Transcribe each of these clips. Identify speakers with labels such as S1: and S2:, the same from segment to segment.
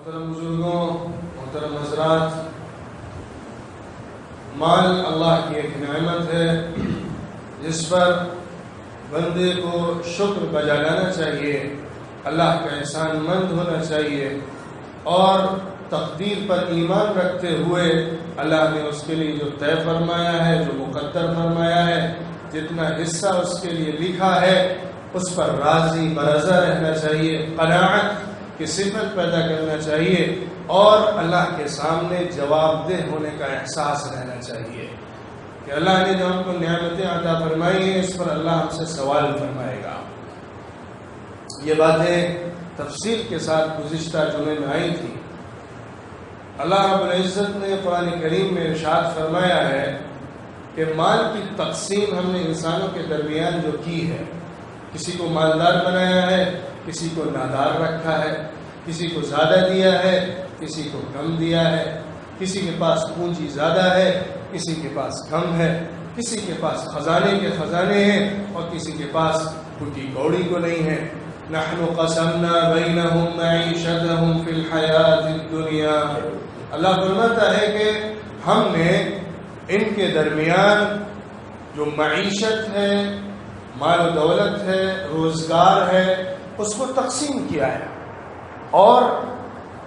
S1: محترم بزرگوں، محترم حضرات، مال اللہ کی ایک نعمت ہے جس پر بندے کو شکر بجا لانا چاہیے، اللہ کا احسان مند ہونا چاہیے اور تقدیر پر ایمان رکھتے ہوئے اللہ نے اس کے لیے جو طے فرمایا ہے، جو مقدر فرمایا ہے، جتنا حصہ اس کے لیے لکھا ہے اس پر راضی برضا رہنا چاہیے، قناعت کی صفت پیدا کرنا چاہیے اور اللہ کے سامنے جواب دہ ہونے کا احساس رہنا چاہیے کہ اللہ نے جو ہم کو نعمتیں عطا فرمائی ہیں اس پر اللہ ہم سے سوال فرمائے گا۔ یہ باتیں تفصیل کے ساتھ گزشتہ جمعے میں آئی تھی۔ اللہ رب العزت نے قرآن کریم میں ارشاد فرمایا ہے کہ مال کی تقسیم ہم نے انسانوں کے درمیان جو کی ہے، کسی کو مالدار بنایا ہے، کسی کو نادار رکھا ہے، کسی کو زیادہ دیا ہے، کسی کو کم دیا ہے، کسی کے پاس پونجی زیادہ ہے، کسی کے پاس کم ہے، کسی کے پاس خزانے کے خزانے ہیں اور کسی کے پاس کٹی کوڑی کو نہیں ہے۔ نحن قسمنا بینہم معیشتہم فی الحیات الدنیا، اللہ فرماتا ہے کہ ہم نے ان کے درمیان جو معیشت ہے، مال و دولت ہے، روزگار ہے، اس کو تقسیم کیا ہے اور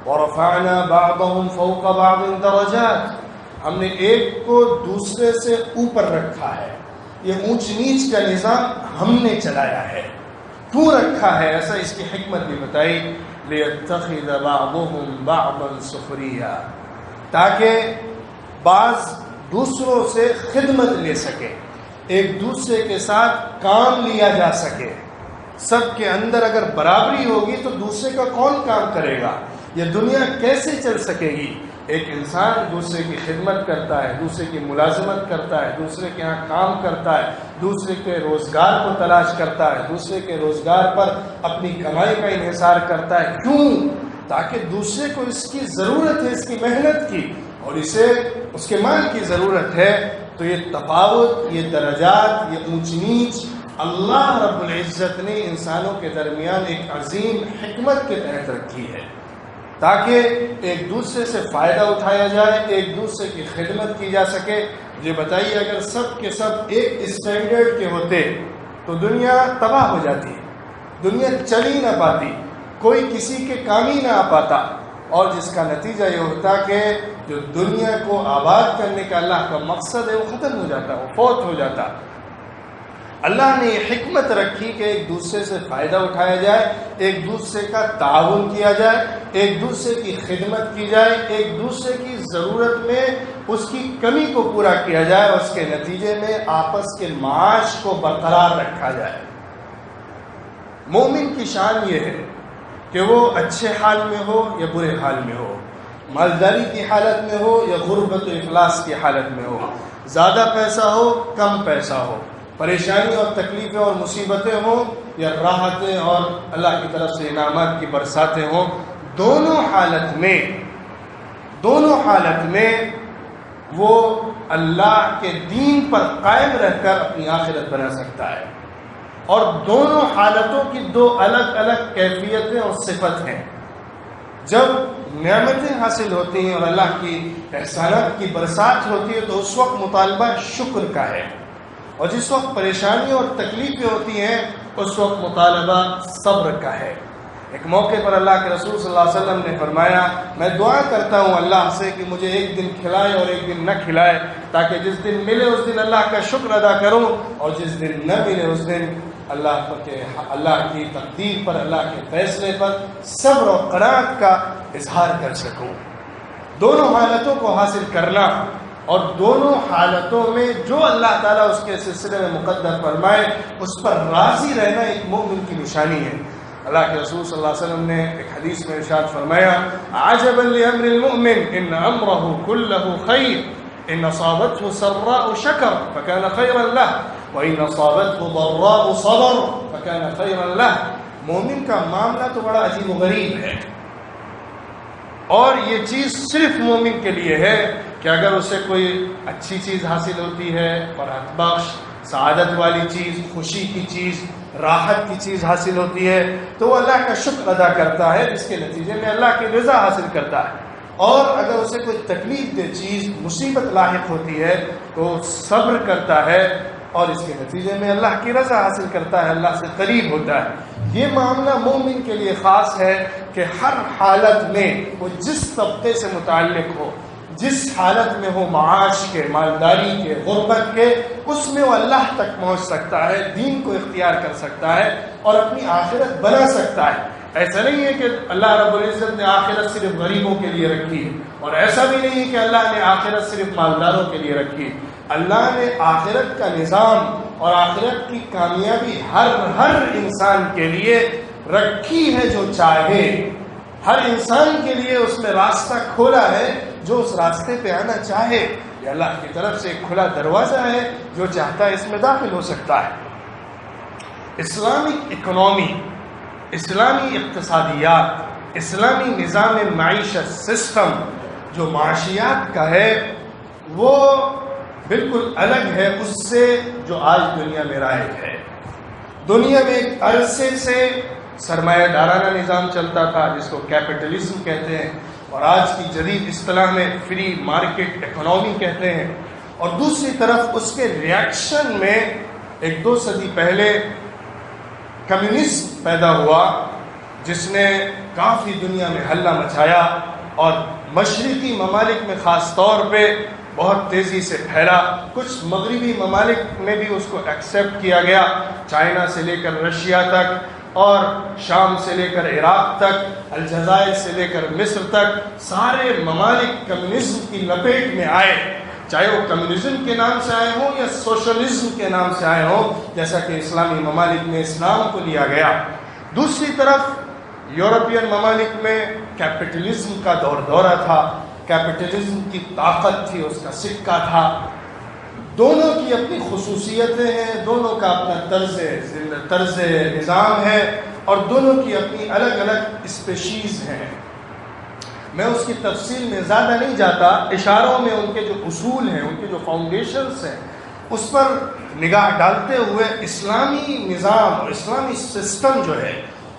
S1: وَرَفَعْنَا بَعْضَهُمْ فَوْقَ بَعْضٍ دَرَجَاتٍ، ہم نے ایک کو دوسرے سے اوپر رکھا ہے۔ یہ اونچ نیچ کا نظام ہم نے چلایا ہے۔ کیوں رکھا ہے ایسا؟ اس کی حکمت بھی بتائی، لِيَتَّخِذَ بَعْضُهُمْ بَعْضًا سُخْرِيًّا، تاکہ بعض دوسروں سے خدمت لے سکے، ایک دوسرے کے ساتھ کام لیا جا سکے۔ سب کے اندر اگر برابری ہوگی تو دوسرے کا کون کام کرے گا؟ یہ دنیا کیسے چل سکے گی؟ ایک انسان دوسرے کی خدمت کرتا ہے، دوسرے کی ملازمت کرتا ہے، دوسرے کے ہاں کام کرتا ہے، دوسرے کے روزگار کو تلاش کرتا ہے، دوسرے کے روزگار پر اپنی کمائی کا انحصار کرتا ہے۔ کیوں؟ تاکہ دوسرے کو اس کی ضرورت ہے، اس کی محنت کی، اور اسے اس کے مال کی ضرورت ہے۔ تو یہ تفاوت، یہ درجات، یہ اونچ نیچ اللہ رب العزت نے انسانوں کے درمیان ایک عظیم حکمت کے تحت رکھی ہے، تاکہ ایک دوسرے سے فائدہ اٹھایا جائے، ایک دوسرے کی خدمت کی جا سکے۔ یہ بتائیے اگر سب کے سب ایک اسٹینڈرڈ کے ہوتے تو دنیا تباہ ہو جاتی، دنیا چل ہی نہ پاتی، کوئی کسی کے کام ہی نہ آ پاتا، اور جس کا نتیجہ یہ ہوتا کہ جو دنیا کو آباد کرنے کا اللہ کا مقصد ہے وہ ختم ہو جاتا، وہ فوت ہو جاتا۔ اللہ نے یہ حکمت رکھی کہ ایک دوسرے سے فائدہ اٹھایا جائے، ایک دوسرے کا تعاون کیا جائے، ایک دوسرے کی خدمت کی جائے، ایک دوسرے کی ضرورت میں اس کی کمی کو پورا کیا جائے، اور اس کے نتیجے میں آپس کے معاش کو برقرار رکھا جائے۔ مومن کی شان یہ ہے کہ وہ اچھے حال میں ہو یا برے حال میں ہو، مالداری کی حالت میں ہو یا غربت و افلاس کی حالت میں ہو، زیادہ پیسہ ہو کم پیسہ ہو، پریشانی اور تکلیفیں اور مصیبتیں ہوں یا راحتیں اور اللہ کی طرف سے انعامات کی برساتیں ہوں، دونوں حالت میں وہ اللہ کے دین پر قائم رہ کر اپنی آخرت بنا سکتا ہے۔ اور دونوں حالتوں کی دو الگ الگ کیفیتیں اور صفت ہیں۔ جب نعمتیں حاصل ہوتی ہیں اور اللہ کی احسانات کی برسات ہوتی ہے تو اس وقت مطالبہ شکر کا ہے، اور جس وقت پریشانیاں اور تکلیفیں ہوتی ہیں اس وقت مطالبہ صبر کا ہے۔ ایک موقع پر اللہ کے رسول صلی اللہ علیہ وسلم نے فرمایا، میں دعا کرتا ہوں اللہ سے کہ مجھے ایک دن کھلائے اور ایک دن نہ کھلائے، تاکہ جس دن ملے اس دن اللہ کا شکر ادا کروں، اور جس دن نہ ملے اس دن اللہ کی تقدیر پر، اللہ کے فیصلے پر صبر و قناعت کا اظہار کر سکوں۔ دونوں حالتوں کو حاصل کرنا اور دونوں حالتوں میں جو اللہ تعالیٰ اس کے سلسلے میں مقدر فرمائے اس پر راضی رہنا ایک مومن کی نشانی ہے۔ اللہ کے رسول صلی اللہ علیہ وسلم نے ایک حدیث میں ارشاد فرمایا، عجبا لامر المؤمن ان امره كله خیر ان اصابته سراء شکر فكان خیرا له وان اصابته ضراء صبر فكان خیرا له۔ مومن کا معاملہ تو بڑا عجیب و غریب ہے، اور یہ چیز صرف مومن کے لیے ہے کہ اگر اسے کوئی اچھی چیز حاصل ہوتی ہے، فرحت بخش، سعادت والی چیز، خوشی کی چیز، راحت کی چیز حاصل ہوتی ہے تو وہ اللہ کا شکر ادا کرتا ہے، جس کے نتیجے میں اللہ کی رضا حاصل کرتا ہے۔ اور اگر اسے کوئی تکلیف دہ چیز مصیبت لاحق ہوتی ہے تو صبر کرتا ہے اور اس کے نتیجے میں اللہ کی رضا حاصل کرتا ہے، اللہ سے قریب ہوتا ہے۔ یہ معاملہ مومن کے لیے خاص ہے کہ ہر حالت میں وہ جس طبقے سے متعلق ہو، جس حالت میں ہو، معاش کے، مالداری کے، غربت کے، اس میں وہ اللہ تک پہنچ سکتا ہے، دین کو اختیار کر سکتا ہے اور اپنی آخرت بنا سکتا ہے۔ ایسا نہیں ہے کہ اللہ رب العزت نے آخرت صرف غریبوں کے لیے رکھی ہے، اور ایسا بھی نہیں ہے کہ اللہ نے آخرت صرف مالداروں کے لیے رکھی ہے۔ اللہ نے آخرت کا نظام اور آخرت کی کامیابی ہر انسان کے لیے رکھی ہے جو چاہے، ہر انسان کے لیے اس میں راستہ کھولا ہے جو اس راستے پہ آنا چاہے۔ یہ اللہ کی طرف سے ایک کھلا دروازہ ہے، جو چاہتا ہے اس میں داخل ہو سکتا ہے۔ اسلامک اکنومی، اسلامی اقتصادیات، اسلامی نظام معیشت سسٹم جو معاشیات کا ہے وہ بالکل الگ ہے اس سے جو آج دنیا میں رائج ہے۔ دنیا میں ایک عرصے سے سرمایہ دارانہ نظام چلتا تھا جس کو کیپٹلزم کہتے ہیں، اور آج کی جدید اصطلاح میں فری مارکیٹ اکنومی کہتے ہیں۔ اور دوسری طرف اس کے ریاکشن میں 1-2 صدی پہلے کمیونزم پیدا ہوا، جس نے کافی دنیا میں ہلہ مچایا اور مشرقی ممالک میں خاص طور پہ بہت تیزی سے پھیلا۔ کچھ مغربی ممالک میں بھی اس کو ایکسیپٹ کیا گیا، چائنا سے لے کر رشیا تک اور شام سے لے کر عراق تک، الجزائر سے لے کر مصر تک، سارے ممالک کمیونزم کی لپیٹ میں آئے، چاہے وہ کمیونزم کے نام سے آئے ہوں یا سوشلزم کے نام سے آئے ہوں، جیسا کہ اسلامی ممالک میں اسلام کو لیا گیا۔ دوسری طرف یورپین ممالک میں کیپٹلزم کا دورہ تھا، کیپٹلزم کی طاقت تھی، اس کا سکہ تھا۔ دونوں کی اپنی خصوصیتیں ہیں، دونوں کا اپنا طرز نظام ہے، اور دونوں کی اپنی الگ الگ اسپیشیز ہیں۔ میں اس کی تفصیل میں زیادہ نہیں جاتا، اشاروں میں ان کے جو اصول ہیں، ان کے جو فاؤنڈیشنز ہیں، اس پر نگاہ ڈالتے ہوئے اسلامی نظام اور اسلامی سسٹم جو ہے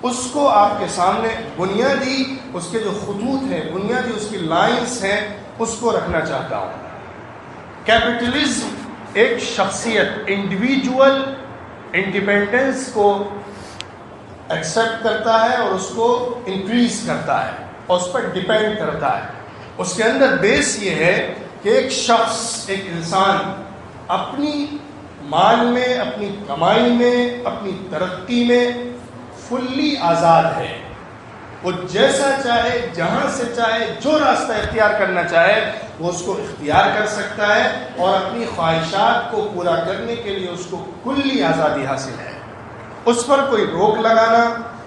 S1: اس کو آپ کے سامنے بنیادی اس کے جو خطوط ہیں، بنیادی اس کی لائنز ہیں، اس کو رکھنا چاہتا ہوں۔ کیپٹلزم ایک شخصیت، انڈیویجول انڈیپینڈنس کو ایکسیپٹ کرتا ہے اور اس کو انکریز کرتا ہے اور اس پر ڈیپینڈ کرتا ہے۔ اس کے اندر بیس یہ ہے کہ ایک شخص، ایک انسان اپنی مال میں، اپنی کمائی میں، اپنی ترقی میں فلی آزاد ہے۔ وہ جیسا چاہے، جہاں سے چاہے، جو راستہ اختیار کرنا چاہے وہ اس کو اختیار کر سکتا ہے، اور اپنی خواہشات کو پورا کرنے کے لیے اس کو کلی آزادی حاصل ہے۔ اس پر کوئی روک لگانا،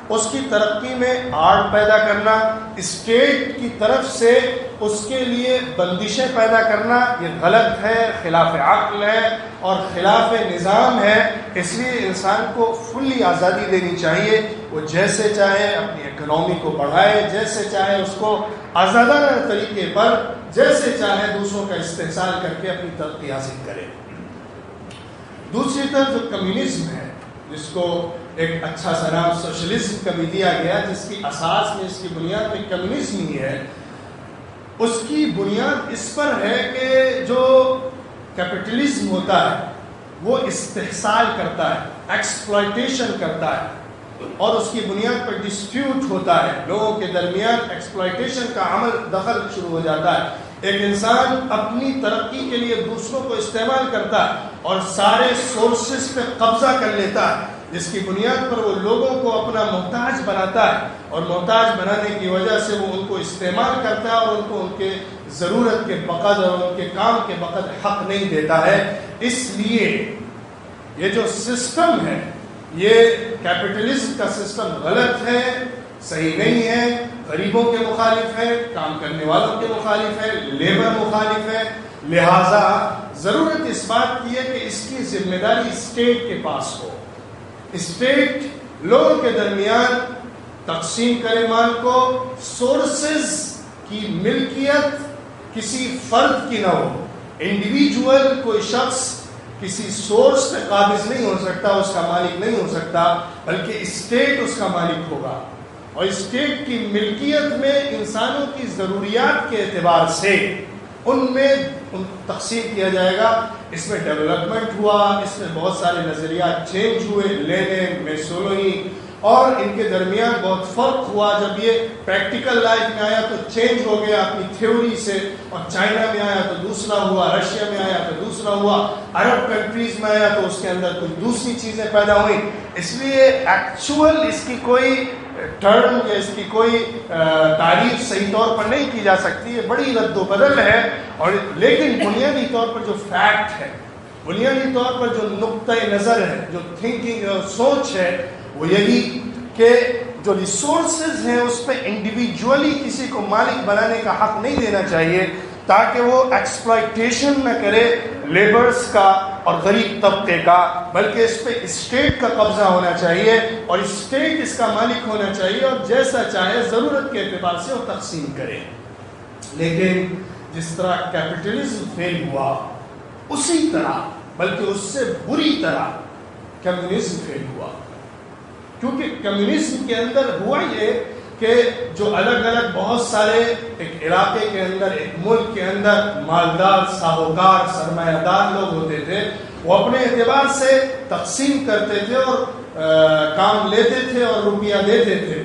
S1: اس کی ترقی میں آڑ پیدا کرنا، اسٹیٹ کی طرف سے اس کے لیے بندشیں پیدا کرنا، یہ غلط ہے، خلاف عقل ہے اور خلاف نظام ہے۔ اس لیے انسان کو فلی آزادی دینی چاہیے، وہ جیسے چاہے اپنی اکنامی کو بڑھائے، جیسے چاہے اس کو آزادانہ طریقے پر، جیسے چاہے دوسروں کا استحصال کر کے اپنی ترقی حاصل کرے۔ دوسری طرف جو کمیونزم ہے، جس کو ایک اچھا سا نام سوشلزم کا بھی دیا گیا، جس کی اساس میں، اس کی بنیاد میں کمیونزم ہی ہے، اس کی بنیاد اس پر ہے کہ جو کیپٹلزم ہوتا ہے وہ استحصال کرتا ہے، ایکسپلائٹیشن کرتا ہے، اور اس کی بنیاد پر ڈسپیوٹ ہوتا ہے، لوگوں کے درمیان ایکسپلائٹیشن کا عمل دخل شروع ہو جاتا ہے۔ ایک انسان اپنی ترقی کے لیے دوسروں کو استعمال کرتا ہے اور سارے سورسز پہ قبضہ کر لیتا ہے، جس کی بنیاد پر وہ لوگوں کو اپنا محتاج بناتا ہے، اور محتاج بنانے کی وجہ سے وہ ان کو استعمال کرتا ہے اور ان کو ان کے ضرورت کے بقدر اور ان کے کام کے بقدر حق نہیں دیتا ہے۔ اس لیے یہ جو سسٹم ہے، یہ کیپٹلزم کا سسٹم غلط ہے، صحیح نہیں ہے، غریبوں کے مخالف ہے، کام کرنے والوں کے مخالف ہے، لیبر مخالف ہے۔ لہٰذا ضرورت اس بات کی ہے کہ اس کی ذمہ داری اسٹیٹ کے پاس ہو، اسٹیٹ لوگوں کے درمیان تقسیم کرے مال کو، سورسز کی ملکیت کسی فرد کی نہ ہو، انڈیویجول کوئی شخص کسی سورس پہ قابض نہیں ہو سکتا، اس کا مالک نہیں ہو سکتا، بلکہ اسٹیٹ اس کا مالک ہوگا. اور اسٹیٹ کی ملکیت میں انسانوں کی ضروریات کے اعتبار سے ان میں تقسیم کیا جائے گا. اس میں ڈیولپمنٹ ہوا، اس میں بہت سارے نظریات چینج ہوئے، لینن، میسولوئی، اور ان کے درمیان بہت فرق ہوا. جب یہ پریکٹیکل لائف میں آیا تو چینج ہو گیا اپنی تھیوری سے، اور چائنا میں آیا تو دوسرا ہوا، رشیا میں آیا تو دوسرا ہوا، عرب کنٹریز میں آیا تو اس کے اندر کچھ دوسری چیزیں پیدا ہوئیں. اس لیے ایکچوئل اس کی کوئی ٹرم یا اس کی کوئی تعریف صحیح طور پر نہیں کی جا سکتی، یہ بڑی رد و بدل ہے. اور لیکن بنیادی طور پر جو فیکٹ ہے، بنیادی طور پر جو نقطۂ نظر ہے، جو تھنکنگ اور سوچ ہے، وہ یہی کہ جو ریسورسز ہیں اس پہ انڈیویجولی کسی کو مالک بنانے کا حق نہیں دینا چاہیے، تاکہ وہ ایکسپلائٹیشن نہ کرے لیبرز کا اور غریب طبقے کا، بلکہ اس پہ اسٹیٹ کا قبضہ ہونا چاہیے اور اسٹیٹ اس کا مالک ہونا چاہیے، اور جیسا چاہے ضرورت کے اعتبار سے وہ تقسیم کرے. لیکن جس طرح کیپٹلزم فیل ہوا، اسی طرح بلکہ اس سے بری طرح کمیونزم فیل ہوا. کیونکہ کمیونزم کے اندر ہوا یہ کہ جو الگ الگ بہت سارے ایک علاقے کے اندر، ایک ملک کے اندر مالدار، ساہوکار، سرمایہ دار لوگ ہوتے تھے، وہ اپنے اعتبار سے تقسیم کرتے تھے اور کام لیتے تھے اور روپیہ دیتے تھے.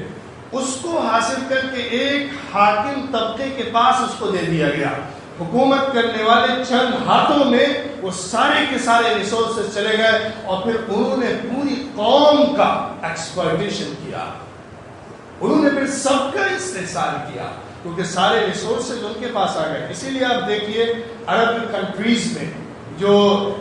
S1: اس کو حاصل کر کے ایک حاکم طبقے کے پاس اس کو دے دیا گیا. حکومت کرنے والے چند ہاتھوں میں وہ سارے کے سارے ریسورسز چلے گئے، اور پھر انہوں نے پوری قوم کا ایکسپلائٹیشن کیا. انہوں نے پھر سب کا استحصال کیا، کیونکہ سارے ریسورسز ان کے پاس آ گئے. اسی لیے آپ دیکھیے عرب کنٹریز میں جو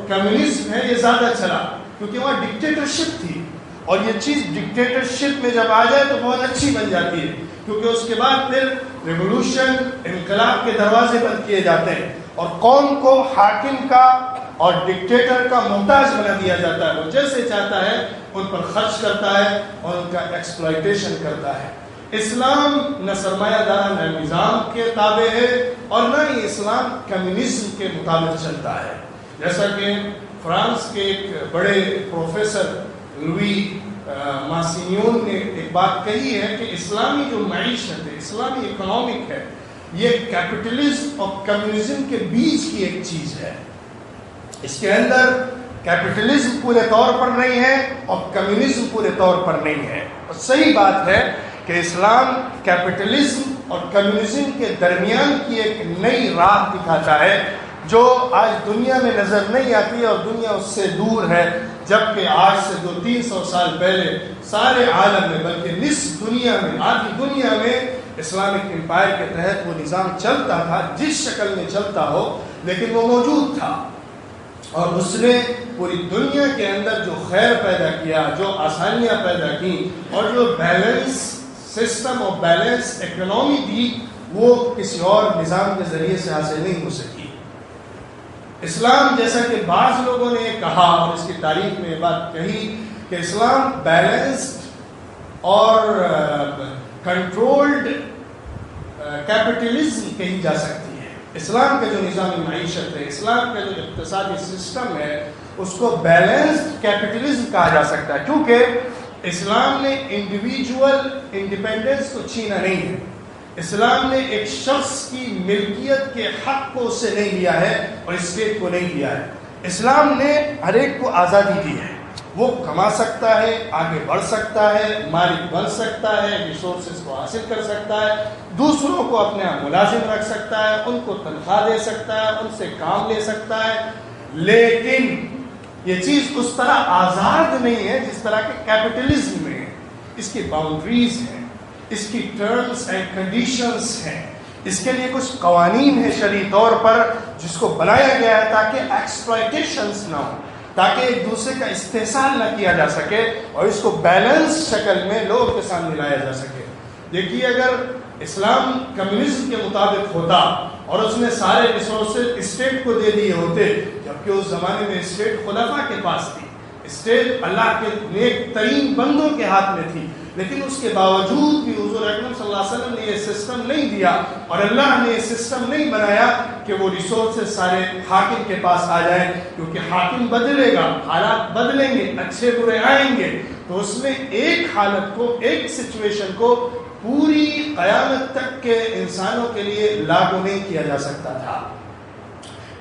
S1: کمیونزم ہے یہ زیادہ چلا، کیونکہ وہاں ڈکٹیٹرشپ تھی، اور یہ چیز ڈکٹیٹرشپ میں جب آ جائے تو بہت اچھی بن جاتی ہے، کیونکہ اس کے بعد پھر ریولوشن، انقلاب کے دروازے بند کیے جاتے ہیں، اور قوم کو حاکم کا اور ڈکٹیٹر کا محتاج بنا دیا جاتا ہے. وہ جیسے چاہتا ہے ان پر خرچ کرتا ہے اور ان کا ایکسپلائٹیشن کرتا ہے. اسلام نہ سرمایہ دارانہ نظام کے تابع ہے، اور نہ ہی اسلام کمیونزم کے مطابق چلتا ہے. جیسا کہ فرانس کے ایک بڑے پروفیسر لوئی ماسینیون نے ایک بات کہی ہے کہ اسلامی جو معیشت ہے، اسلامی اکنامک ہے، یہ کیپٹلزم اور کمیونزم کے بیچ کی ایک چیز ہے. اس کے اندر کیپٹلزم پورے طور پر نہیں ہے اور کمیونزم پورے طور پر نہیں ہے. اور صحیح بات ہے کہ اسلام کیپٹلزم اور کمیونزم کے درمیان کی ایک نئی راہ دکھاتا ہے، جو آج دنیا میں نظر نہیں آتی اور دنیا اس سے دور ہے. جبکہ آج سے 200-300 سال پہلے سارے عالم میں، بلکہ نصف دنیا میں، آدھی دنیا میں اسلامک امپائر کے تحت وہ نظام چلتا تھا. جس شکل میں چلتا ہو، لیکن وہ موجود تھا، اور اس نے پوری دنیا کے اندر جو خیر پیدا کیا، جو آسانیاں پیدا کی، اور جو بیلنس سسٹم اور بیلنس اکنامی دی، وہ کسی اور نظام کے ذریعے سے حاصل نہیں ہو سکی. اسلام، جیسا کہ بعض لوگوں نے یہ کہا اور اس کی تاریخ میں یہ بات کہی کہ اسلام بیلنسڈ اور کنٹرولڈ کیپٹلزم کہی جا سکتی ہے. اسلام کا جو نظام معیشت ہے، اسلام کا جو اقتصادی سسٹم ہے، اس کو بیلنسڈ کیپٹلزم کہا جا سکتا ہے، کیونکہ اسلام نے انڈیویجول انڈیپینڈنس کو چھینا نہیں ہے. اسلام نے ایک شخص کی ملکیت کے حق کو اس سے نہیں لیا ہے اور اسٹیٹ کو نہیں لیا ہے. اسلام نے ہر ایک کو آزادی دی ہے، وہ کما سکتا ہے، آگے بڑھ سکتا ہے، مالک بن سکتا ہے، ریسورسز کو حاصل کر سکتا ہے، دوسروں کو اپنے یہاں ملازم رکھ سکتا ہے، ان کو تنخواہ دے سکتا ہے، ان سے کام لے سکتا ہے. لیکن یہ چیز اس طرح آزاد نہیں ہے جس طرح کے کیپٹلزم میں ہے. اس کی باؤنڈریز ہیں، اس کی ٹرمز اینڈ کنڈیشنز ہیں، اس کے لیے کچھ قوانین ہیں شرعی طور پر جس کو بنایا گیا ہے تاکہ ایکسپلائٹیشنز نہ ہو، تاکہ ایک دوسرے کا استحصال نہ کیا جا سکے اور اس کو بیلنس شکل میں لوگوں کے سامنے لایا جا سکے. دیکھیے، اگر اسلام کمیونزم کے مطابق ہوتا اور اس نے سارے ریسورسز اسٹیٹ کو دے دیے ہوتے، جبکہ اس زمانے میں اسٹیٹ خلفاء کے پاس تھی، اسٹیٹ اللہ کے نیک ترین بندوں کے ہاتھ میں تھی، لیکن اس کے باوجود بھی حضور اکرم صلی اللہ علیہ وسلم نے یہ سسٹم نہیں دیا اور اللہ نے یہ سسٹم نہیں بنایا کہ وہ ریسورسز سارے حاکم کے پاس آ جائیں، کیونکہ حاکم بدلے گا، حالات بدلیں گے، اچھے برے آئیں گے، تو اس میں ایک حالت کو، ایک سچویشن کو پوری قیامت تک کے انسانوں کے لیے لاگو نہیں کیا جا سکتا تھا۔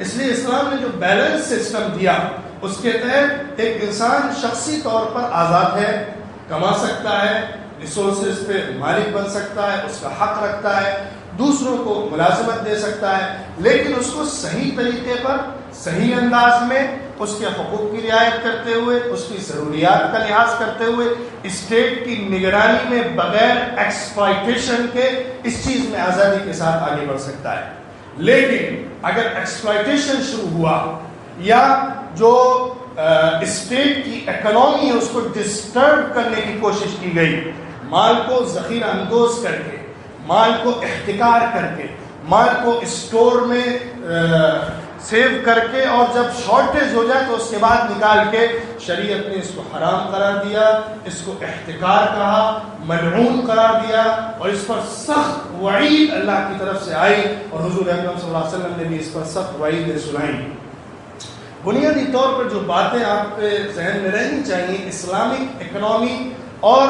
S1: اس لیے اسلام نے جو بیلنس سسٹم دیا، اس کے تحت ایک انسان شخصی طور پر آزاد ہے، کما سکتا ہے، ریسورسز پہ مالک بن سکتا ہے، اس کا حق رکھتا ہے، دوسروں کو ملازمت دے سکتا ہے، لیکن اس کو صحیح طریقے پر، صحیح انداز میں، اس کے حقوق کی رعایت کرتے ہوئے، اس کی ضروریات کا لحاظ کرتے ہوئے، اسٹیٹ کی نگرانی میں بغیر ایکسپلائٹیشن کے اس چیز میں آزادی کے ساتھ آگے بڑھ سکتا ہے۔ لیکن اگر ایکسپلائٹیشن شروع ہوا یا جو اسٹیٹ کی اکنامی ہے اس کو ڈسٹرب کرنے کی کوشش کی گئی، مال کو ذخیرہ اندوز کر کے، مال کو احتکار کر کے، مال کو اسٹور میں سیو کر کے، اور جب شارٹیج ہو جائے تو اس کے بعد نکال کے، شریعت نے اس کو حرام قرار دیا، اس کو احتکار کہا، ملعون قرار دیا، اور اس پر سخت وعید اللہ کی طرف سے آئی، اور حضور اکرم صلی اللہ علیہ وسلم نے بھی اس پر سخت وعیدیں سنائیں۔ بنیادی طور پر جو باتیں آپ کے ذہن میں رہنی چاہیے، اسلامک اکنامی اور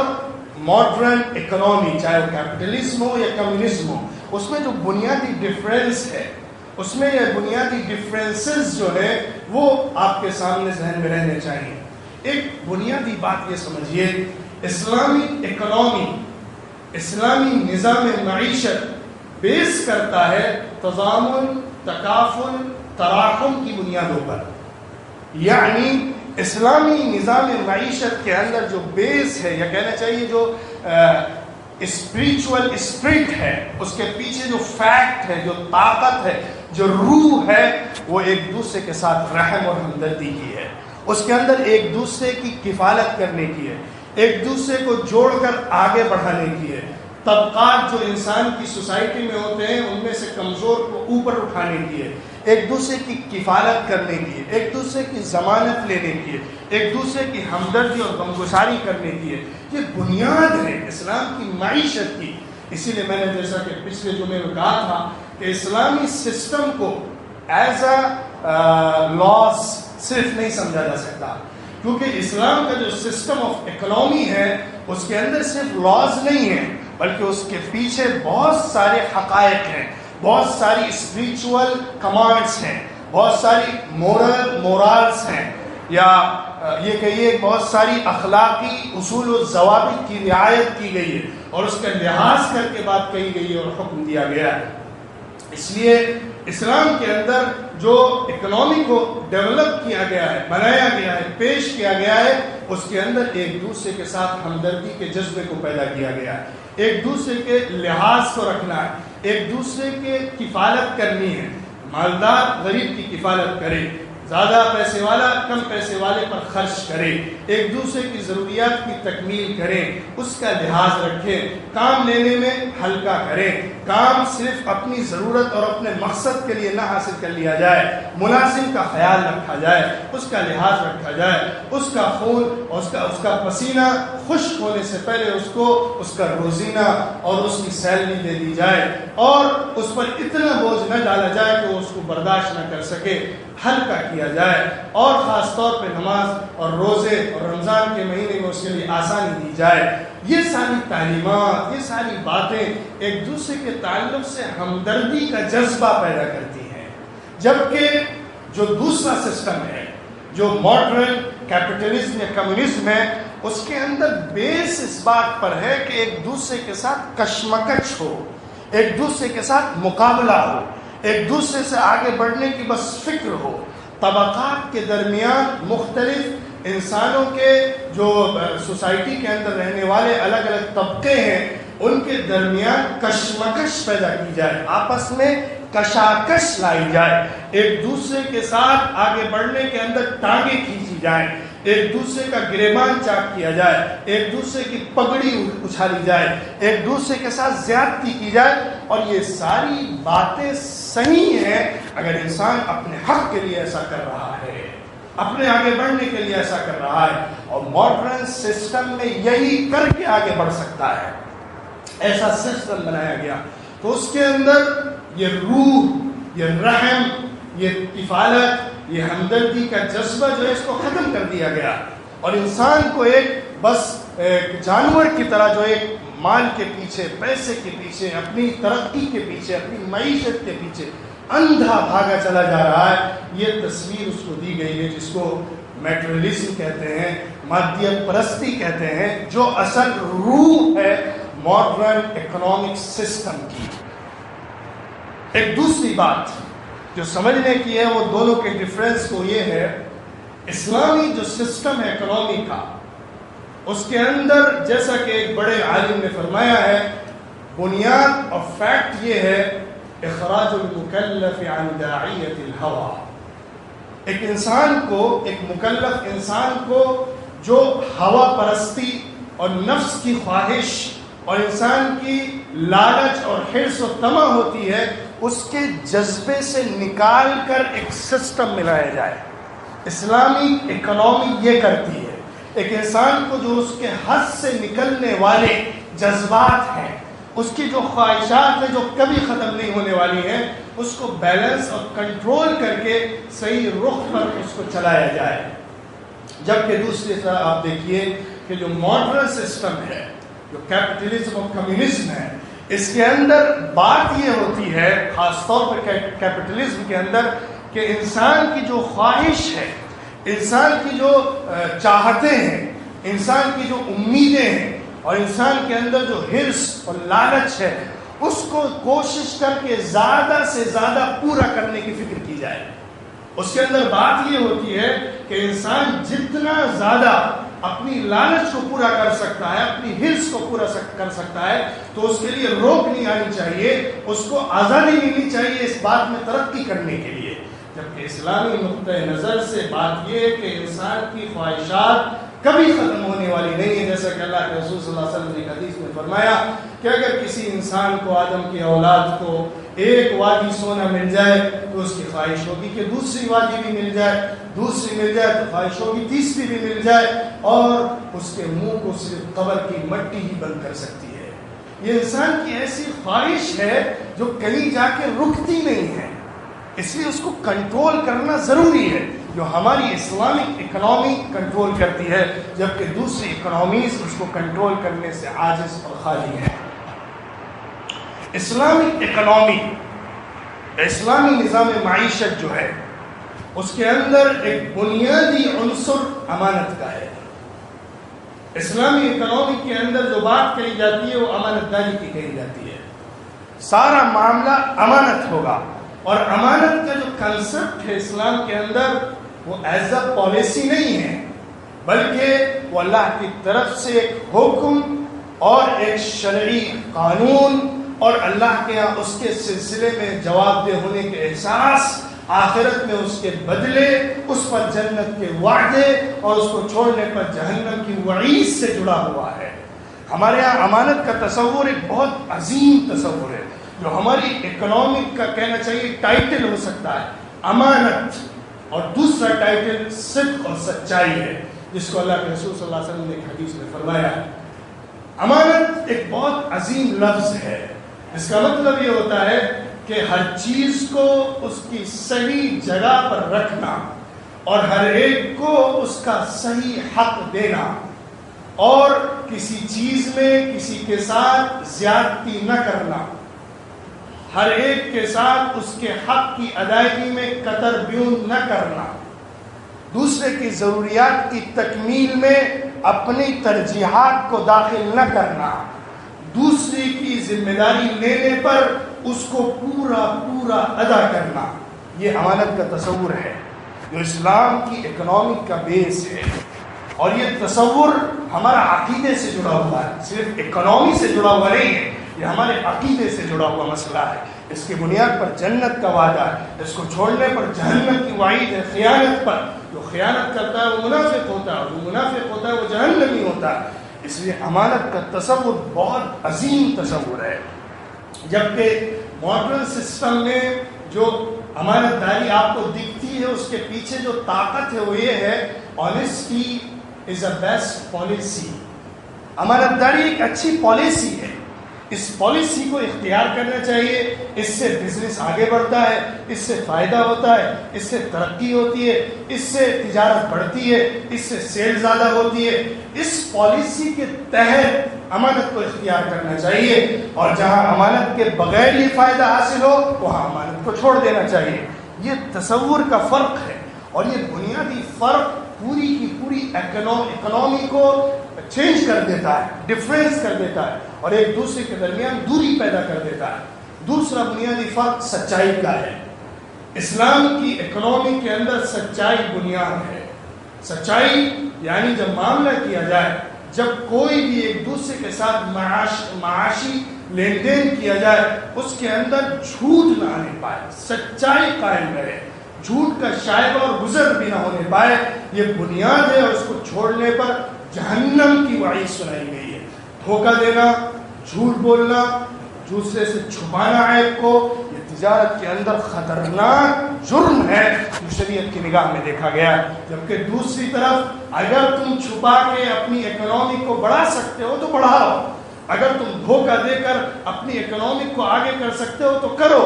S1: ماڈرن اکنامی، چاہے وہ کیپٹلزم ہو یا کمیونزم ہو، اس میں جو بنیادی ڈفرینس ہے، اس میں یہ بنیادی ڈفرینسز جو ہے وہ آپ کے سامنے ذہن میں رہنے چاہیے۔ ایک بنیادی بات یہ سمجھیے، اسلامی اکنامی، اسلامی نظام معیشت بیس کرتا ہے تضامن، تکافل، تراحم کی بنیادوں پر۔ یعنی اسلامی نظام معیشت کے اندر جو بیس ہے، یا کہنا چاہیے جو اسپریچول اسپرٹ ہے، اس کے پیچھے جو فیکٹ ہے، جو طاقت ہے، جو روح ہے، وہ ایک دوسرے کے ساتھ رحم اور ہمدردی کی ہے، اس کے اندر ایک دوسرے کی کفالت کرنے کی ہے، ایک دوسرے کو جوڑ کر آگے بڑھانے کی ہے، طبقات جو انسان کی سوسائٹی میں ہوتے ہیں ان میں سے کمزور کو اوپر اٹھانے کی ہے، ایک دوسرے کی کفالت کرنے کی ہے، ایک دوسرے کی ضمانت لینے کی ہے، ایک دوسرے کی ہمدردی اور غمگساری کرنے کی ہے۔ یہ بنیاد ہے اسلام کی معیشت کی۔ اسی لیے میں نے جیسا کہ پچھلے جمعے میں کہا تھا کہ اسلامی سسٹم کو ایز اے لاس صرف نہیں سمجھا جا سکتا، کیونکہ اسلام کا جو سسٹم آف اکنامی ہے اس کے اندر صرف لاز نہیں ہے، بلکہ اس کے پیچھے بہت سارے حقائق ہیں، بہت ساری اسپریچول کمانڈس ہیں، بہت ساری مورالز ہیں، یا یہ کہیے بہت ساری اخلاقی اصول و ضوابط کی رعایت کی گئی ہے، اور اس کا لحاظ کر کے بات کہی گئی ہے اور حکم دیا گیا ہے۔ اس لیے اسلام کے اندر جو اکنامی کو ڈیولپ کیا گیا ہے، بنایا گیا ہے، پیش کیا گیا ہے، اس کے اندر ایک دوسرے کے ساتھ ہمدردی کے جذبے کو پیدا کیا گیا ہے، ایک دوسرے کے لحاظ کو رکھنا ہے، ایک دوسرے کے کفالت کرنی ہے، مالدار غریب کی کفالت کرے، زیادہ پیسے والا کم پیسے والے پر خرچ کرے، ایک دوسرے کی ضروریات کی تکمیل کریں، اس کا لحاظ رکھیں، کام لینے میں ہلکا کریں، کام صرف اپنی ضرورت اور اپنے مقصد کے لیے نہ حاصل کر لیا جائے، ملازم کا خیال رکھا جائے، اس کا لحاظ رکھا جائے، اس کا خون اور اس کا پسینہ خشک ہونے سے پہلے اس کو اس کا روزینہ اور اس کی سیلری دے دی جائے، اور اس پر اتنا بوجھ نہ ڈالا جائے کہ وہ اس کو برداشت نہ کر سکے، ہلکا کیا جائے، اور خاص طور پہ نماز اور روزے اور رمضان کے مہینے میں اس کے لیے آسانی دی جائے۔ یہ ساری تعلیمات، یہ ساری باتیں ایک دوسرے کے تعلق سے ہمدردی کا جذبہ پیدا کرتی ہیں، جبکہ جو دوسرا سسٹم ہے، جو ماڈرن کیپٹلزم یا کمیونزم ہے، اس کے اندر بیس اس بات پر ہے کہ ایک دوسرے کے ساتھ کشمکش ہو، ایک دوسرے کے ساتھ مقابلہ ہو، ایک دوسرے سے آگے بڑھنے کی بس فکر ہو، طبقات کے درمیان مختلف انسانوں کے جو سوسائٹی کے اندر رہنے والے الگ الگ طبقے ہیں ان کے درمیان کشمکش پیدا کی جائے، آپس میں کشاکش لائی جائے، ایک دوسرے کے ساتھ آگے بڑھنے کے اندر ٹانگیں کھینچی جائیں، ایک دوسرے کا گریبان چاک کیا جائے، ایک دوسرے کی پگڑی اچھالی جائے، ایک دوسرے کے ساتھ زیادتی کی جائے، اور یہ ساری باتیں صحیح ہیں اگر انسان اپنے حق کے لیے ایسا کر رہا ہے،
S2: اپنے آگے بڑھنے کے لیے ایسا کر رہا ہے، اور ماڈرن سسٹم میں یہی کر کے آگے بڑھ سکتا ہے، ایسا سسٹم بنایا گیا۔ تو اس کے اندر یہ روح، یہ رحم، یہ کفالت، یہ ہمدردی کا جذبہ جو ہے اس کو ختم کر دیا گیا، اور انسان کو ایک بس جانور کی طرح جو ایک مال کے پیچھے، پیسے کے پیچھے، اپنی ترقی کے پیچھے، اپنی معیشت کے پیچھے اندھا بھاگا چلا جا رہا ہے، یہ تصویر اس کو دی گئی ہے، جس کو میٹریلزم کہتے ہیں، مادیت پرستی کہتے ہیں، جو اصل روح ہے ماڈرن اکنامک سسٹم کی۔ ایک دوسری بات جو سمجھنے کی ہے وہ دونوں کے ڈفرینس کو یہ ہے، اسلامی جو سسٹم ہے اکنامی کا، اس کے اندر جیسا کہ ایک بڑے عالم نے فرمایا ہے، بنیاد اور فیکٹ یہ ہے اخراج المکلف عن داعیت الہوى۔ ایک انسان کو، ایک مکلف انسان کو جو ہوا پرستی اور نفس کی خواہش اور انسان کی لالچ اور حرص و طمع ہوتی ہے، اس کے جذبے سے نکال کر ایک سسٹم ملایا جائے۔ اسلامی اکنامی یہ کرتی ہے، ایک انسان کو جو اس کے حد سے نکلنے والے جذبات ہیں، اس کی جو خواہشات ہیں جو کبھی ختم نہیں ہونے والی ہیں، اس کو بیلنس اور کنٹرول کر کے صحیح رخ پر اس کو چلایا جائے۔ جبکہ دوسری طرف آپ دیکھیے کہ جو ماڈرن سسٹم ہے، جو کیپٹلزم اور کمیونزم ہے، اس کے اندر بات یہ ہوتی ہے، خاص طور پر کیپٹلزم کے اندر، کہ انسان کی جو خواہش ہے، انسان کی جو چاہتیں ہیں، انسان کی جو امیدیں ہیں، اور انسان کے اندر جو حرص اور لالچ ہے، اس کو کوشش کر کے زیادہ سے زیادہ پورا کرنے کی فکر کی جائے۔ اس کے اندر بات یہ ہوتی ہے کہ انسان جتنا زیادہ اپنی لالچ کو پورا کر سکتا ہے، اپنی حرص کو پورا کر سکتا ہے، تو اس کے لیے روک نہیں آنی چاہیے، اس کو آزادی ملنی چاہیے اس بات میں ترقی کرنے کے لیے۔ جبکہ اسلامی نقطۂ نظر سے بات یہ ہے کہ انسان کی خواہشات کبھی ختم ہونے والی نہیں ہے، جیسا کہ اللہ کے رسول صلی اللہ علیہ وسلم نے حدیث میں فرمایا کہ اگر کسی انسان کو، آدم کی اولاد کو، ایک وادی سونا مل جائے تو اس کی خواہش ہوگی کہ دوسری وادی بھی مل جائے، دوسری مل جائے تو خواہش ہوگی تیسری بھی مل جائے، اور اس کے منہ کو صرف قبر کی مٹی ہی بند کر سکتی ہے۔ یہ انسان کی ایسی خواہش ہے جو کہیں جا کے رکتی نہیں ہے، اس لیے اس کو کنٹرول کرنا ضروری ہے، جو ہماری اسلامک اکنامی کنٹرول کرتی ہے، جبکہ دوسری اکنامیز اس کو کنٹرول کرنے سے عاجز اور خالی ہے۔ اسلامک اکنامی، اسلامی نظام معیشت جو ہے، اس کے اندر ایک بنیادی عنصر امانت کا ہے۔ اسلامی اکنامی کے اندر جو بات کہی جاتی ہے وہ امانت داری کی کہی جاتی ہے۔ سارا معاملہ امانت ہوگا، اور امانت کا جو کنسپٹ ہے اسلام کے اندر، وہ ایز اے پالیسی نہیں ہے، بلکہ وہ اللہ کی طرف سے ایک حکم اور ایک شرعی قانون، اور اللہ کے یہاں اس کے سلسلے میں جواب دہ ہونے کے احساس، آخرت میں اس کے بدلے، اس پر جنت کے وعدے اور اس کو چھوڑنے پر جہنم کی وعید سے جڑا ہوا ہے۔ ہمارے یہاں امانت کا تصور ایک بہت عظیم تصور ہے، جو ہماری اکنامک کا کہنا چاہیے ٹائٹل ہو سکتا ہے امانت، اور دوسرا ٹائٹل صدق اور سچائی ہے، جس کو اللہ کے رسول صلی اللہ علیہ وسلم نے ایک حدیث میں فرمایا ہے۔ امانت ایک بہت عظیم لفظ ہے، اس کا مطلب یہ ہوتا ہے کہ ہر چیز کو اس کی صحیح جگہ پر رکھنا، اور ہر ایک کو اس کا صحیح حق دینا، اور کسی چیز میں کسی کے ساتھ زیادتی نہ کرنا، ہر ایک کے ساتھ اس کے حق کی ادائیگی میں قطر بیون نہ کرنا، دوسرے کی ضروریات کی تکمیل میں اپنی ترجیحات کو داخل نہ کرنا، دوسری کی ذمہ داری لینے پر اس کو پورا ادا کرنا، یہ امانت کا تصور ہے جو اسلام کی اکنامک کا بیس ہے۔ اور یہ تصور ہمارا عقیدے سے جڑا ہوا ہے، صرف اکنامی سے جڑا ہوا نہیں ہے، یہ ہمارے عقیدے سے جڑا ہوا مسئلہ ہے۔ اس کی بنیاد پر جنت کا وعدہ ہے، اس کو چھوڑنے پر جہنم کی وعید ہے۔ خیانت پر، جو خیانت کرتا ہے وہ منافق ہوتا ہے، جو منافق ہوتا ہے وہ جہنمی ہوتا ہے۔ اس لیے امانت کا تصور بہت عظیم تصور ہے، جبکہ ماڈرن سسٹم میں جو امانت داری آپ کو دکھتی ہے اس کے پیچھے جو طاقت ہے وہ یہ ہے honesty is a best policy. امانت داری ایک اچھی پالیسی ہے. اس پالیسی کو اختیار کرنا چاہیے. اس سے بزنس آگے بڑھتا ہے, اس سے فائدہ ہوتا ہے, اس سے ترقی ہوتی ہے, اس سے تجارت بڑھتی ہے, اس سے سیل زیادہ ہوتی ہے. اس پالیسی کے تحت امانت کو اختیار کرنا چاہیے, اور جہاں امانت کے بغیر یہ فائدہ حاصل ہو وہاں امانت کو چھوڑ دینا چاہیے. یہ تصور کا فرق ہے, اور یہ بنیادی فرق پوری کی پوری اکنامی کو چینج کر دیتا ہے, ڈفرینس کر دیتا ہے, اور ایک دوسرے کے درمیان دوری پیدا کر دیتا ہے. دوسرا بنیادی فرق سچائی کا ہے. اسلام کی اکنامی کے اندر سچائی بنیاد ہے. سچائی یعنی جب معاملہ کیا جائے, جب کوئی بھی ایک دوسرے کے ساتھ معاشی لین دین کیا جائے, اس کے اندر جھوٹ نہ آنے پائے, سچائی قائم رہے, جھوٹ کا شائبہ اور گزر بھی نہ ہونے پائے. یہ بنیاد ہے, اور اس کو چھوڑنے پر جہنم کی وعید سنائی گئی ہے. دھوکہ دینا, جھوٹ بولنا, دوسرے سے چھپانا عیب کو, یہ تجارت کے اندر خطرناک جرم ہے جو شریعت کی نگاہ میں دیکھا گیا. جبکہ دوسری طرف اگر تم چھپا کے اپنی اکنامی کو بڑھا سکتے ہو تو بڑھاؤ, اگر تم دھوکہ دے کر اپنی اکنامی کو آگے کر سکتے ہو تو کرو,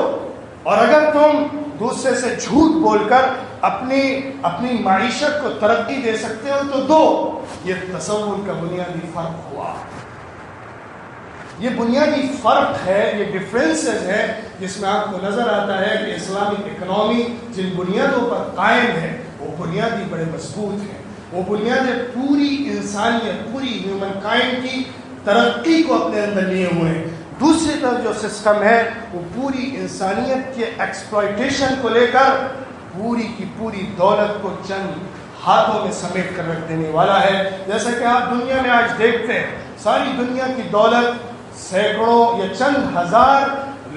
S2: اور اگر تم دوسرے سے جھوٹ بول کر اپنی معیشت کو ترقی دے سکتے ہو تو دو. یہ تصور کا بنیادی فرق ہوا. یہ بنیادی فرق ہے, یہ ڈفرینسز ہے جس میں آپ کو نظر آتا ہے کہ اسلامک اکنامی جن بنیادوں پر قائم ہے وہ بنیادی بڑے مضبوط ہیں. وہ بنیادیں پوری انسانیت, پوری ہیومن کائنڈ کی ترقی کو اپنے اندر لیے ہوئے ہیں. دوسری طرف جو سسٹم ہے وہ پوری انسانیت کے ایکسپلائٹیشن کو لے کر پوری کی پوری دولت کو چند ہاتھوں میں سمیٹ کر رکھ دینے والا ہے. جیسا کہ آپ دنیا میں آج دیکھتے ہیں, ساری دنیا کی دولت سینکڑوں یا چند ہزار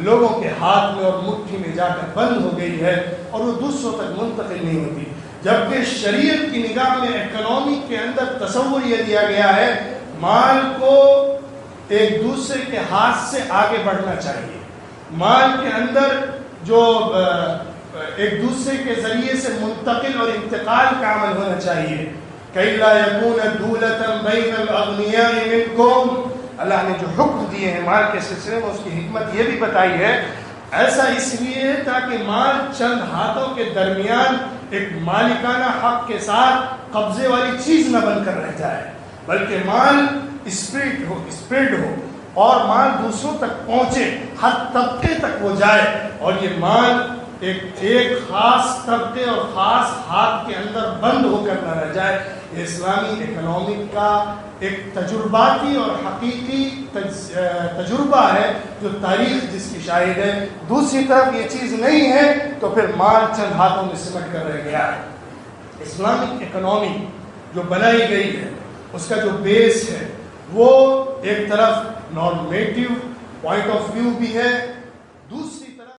S2: لوگوں کے ہاتھ میں اور مٹھی میں جا کر بند ہو گئی ہے, اور وہ دوسروں تک منتقل نہیں ہوتی. جبکہ شریعت کی نگاہ میں اکنامی کے اندر تصور یہ دیا گیا ہے مال کو ایک دوسرے کے ہاتھ سے آگے بڑھنا چاہیے. مال کے اندر جو ایک دوسرے کے ذریعے سے منتقل اور انتقال کا عمل ہونا چاہیے. کَيْ لَا يَكُونَ دُولَةً بَيْنَ الْأَغْنِيَاءِ مِنْكُمْ, اللہ نے جو حکم دیے ہیں مال کے سلسلے میں اس کی حکمت یہ بھی بتائی ہے. ایسا اس لیے ہے تاکہ مال چند ہاتھوں کے درمیان ایک مالکانہ حق کے ساتھ قبضے والی چیز نہ بن کر رہ جائے, بلکہ مال اسپریڈ ہو اور مال دوسروں تک پہنچے, ہر طبقے تک وہ جائے, اور یہ مال ایک خاص طبقے اور خاص ہاتھ کے اندر بند ہو کر نہ رہ جائے. یہ اسلامی اکنامک کا ایک تجرباتی اور حقیقی تجربہ ہے جو تاریخ جس کی شاہد ہے. دوسری طرف یہ چیز نہیں ہے تو پھر مال چند ہاتھوں میں سمٹ کر رہ گیا ہے. اسلامک اکنامی جو بنائی گئی ہے اس کا جو بیس ہے وہ ایک طرف نارمیٹیو پوائنٹ آف ویو بھی ہے, دوسری